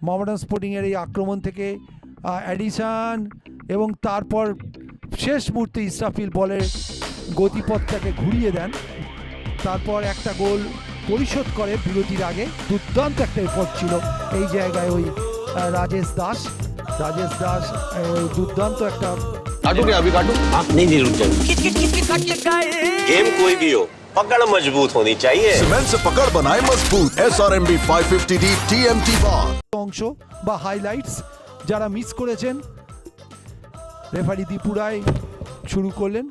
মোহামেডান স্পোর্টিংয়ের এই আক্রমণ থেকে অ্যাডিশন এবং তারপর শেষ মুহূর্তে ইসরাফিল বলের গতিপথটাকে ঘুরিয়ে দেন, তারপর একটা গোল পরিশোধ করে বিরতির আগে। দুর্দান্ত একটা এফোর্ট ছিল এই জায়গায় ওই রাজেশ দাস দুর্দান্ত একটা काटो क्या अभी काटो? आप नहीं रुक जाओ। गेम कोई भी हो, पकड़ मजबूत होनी चाहिए। सीमेंट से पकड़ बनाए मजबूत। SRMB 550D TMT bar। অংশ বা হাইলাইটস যারা মিস করেছেন, রেফারি দীপু রায় শুরু করলেন।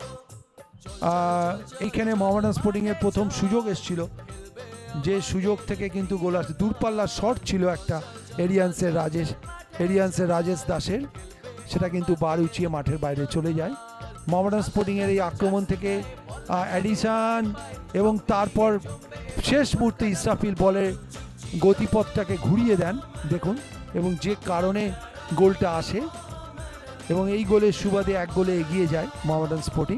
এইখানে মোহামেডান স্পোর্টিংয়ের প্রথম সুযোগ এসেছিল, যে সুযোগ থেকে কিন্তু গোল আসে। দূরপাল্লার শট ছিল একটা এরিয়ান্সের রাজেশ দাসের, সেটা কিন্তু বার উঁচিয়ে মাঠের বাইরে চলে যায়। মোহামেডান স্পোর্টিংয়ের এই আক্রমণ থেকে অ্যাডিশন এবং তারপর শেষ মুহূর্তে ইসরাফিল বলের গতিপথটাকে ঘুরিয়ে দেন দেখুন, এবং যে কারণে গোলটা আসে এবং এই গোলের সুবাদে এক গোলে এগিয়ে যায় মোহামেডান স্পোর্টিং।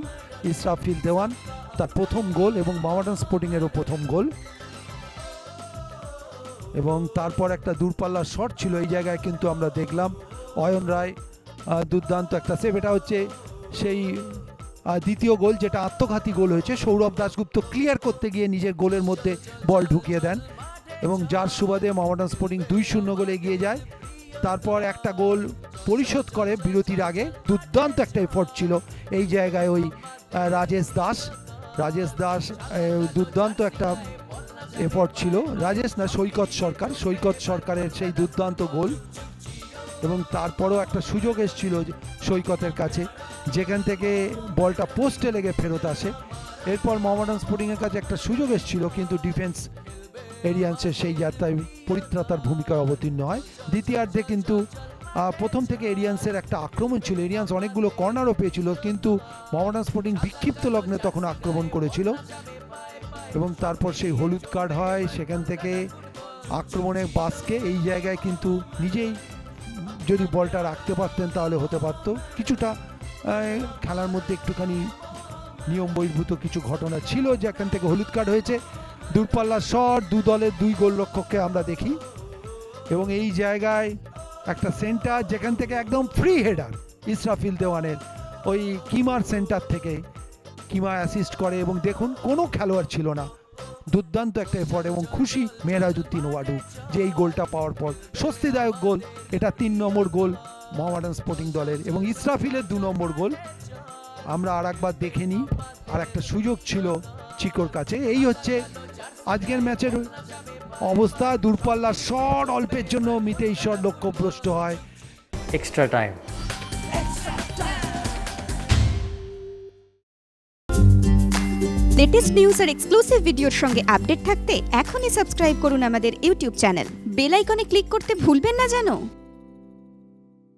ইসরাফিল দেওয়ান তার প্রথম গোল এবং মোহামেডান স্পোর্টিংয়েরও প্রথম গোল। এবং তারপর একটা দূরপাল্লার শট ছিল এই জায়গায়, কিন্তু আমরা দেখলাম অয়ন রায় দুর্দান্ত একটা সেভ। এটা হচ্ছে সেই দ্বিতীয় গোল যেটা আত্মঘাতী গোল হয়েছে। সৌরভ দাশগুপ্ত ক্লিয়ার করতে গিয়ে নিজের গোলের মধ্যে বল ঢুকিয়ে দেন এবং যার সুবাদে মোহামেডান স্পোর্টিং 2-0 গোলে এগিয়ে যায়। তারপর একটা গোল পরিশোধ করে বিরতির আগে। দুর্দান্ত একটা এফোর্ট ছিল এই জায়গায় ওই রাজেশ দাস দুর্দান্ত একটা এফোর্ট ছিল। সৈকত সরকারের সেই দুর্দান্ত গোল। এবং তারপরও একটা সুযোগ এসেছিল সৈকতের কাছে, যেখান থেকে বলটা পোস্টে লেগে ফেরত আসে। এরপর মোহামেডান স্পোর্টিংয়ের কাছে একটা সুযোগ এসেছিল, কিন্তু ডিফেন্স এরিয়ান্সের সেই যাত্রায় পরিত্রাতার ভূমিকায় অবতীর্ণ হয়। দ্বিতীয়ার্ধে কিন্তু প্রথম থেকে এরিয়ান্সের একটা আক্রমণ ছিল, এরিয়ান্স অনেকগুলো কর্নারও পেয়েছিল, কিন্তু মোহামেডান স্পোর্টিং বিক্ষিপ্ত লগ্নে তখন আক্রমণ করেছিল। এবং তারপর সেই হলুদ কার্ড হয়, সেখান থেকে আক্রমণের বাসকে এই জায়গায় কিন্তু নিজেই যদি বলটা রাখতে পারতেন তাহলে হতে পারতো। কিছুটা খেলার মধ্যে একটুখানি নিয়ম বহির্ভূত কিছু ঘটনা ছিল, যেখান থেকে হলুদ কার্ড হয়েছে। দূরপাল্লার শট, দু দলের দুই গোলরক্ষককে আমরা দেখি এবং এই জায়গায় একটা সেন্টার যেখান থেকে একদম ফ্রি হেডার ইসরাফিল দেওয়ানের ওই কিমার সেন্টার থেকে কিমা অ্যাসিস্ট করে এবং দেখুন কোনো খেলোয়াড় ছিল না। দুর্দান্ত একটা এফোর্ট এবং খুশি মেহরাজউদ্দিন ওয়াডু যে এই গোলটা পাওয়ার পর স্বস্তিদায়ক গোল। এটা 3 নম্বর গোল মোহামেডান স্পোর্টিং দলের এবং ইসরাফিলের 2 নম্বর গোল। আমরা আর একবার দেখে নিই, আর একটা সুযোগ ছিল চিকোর কাছে। এই হচ্ছে আজকের ম্যাচের অবস্থা। দূরপাল্লার শট অল্পের জন্য মিতে ঈশ্বর লক্ষ্যভ্রষ্ট হয়। Extra time. লেটেস্ট নিউজ আর এক্সক্লুসিভ ভিডিওর সঙ্গে আপডেট থাকতে এখনই সাবস্ক্রাইব করুন আমাদের ইউটিউব চ্যানেল। বেল আইকনে ক্লিক করতে ভুলবেন না যেন।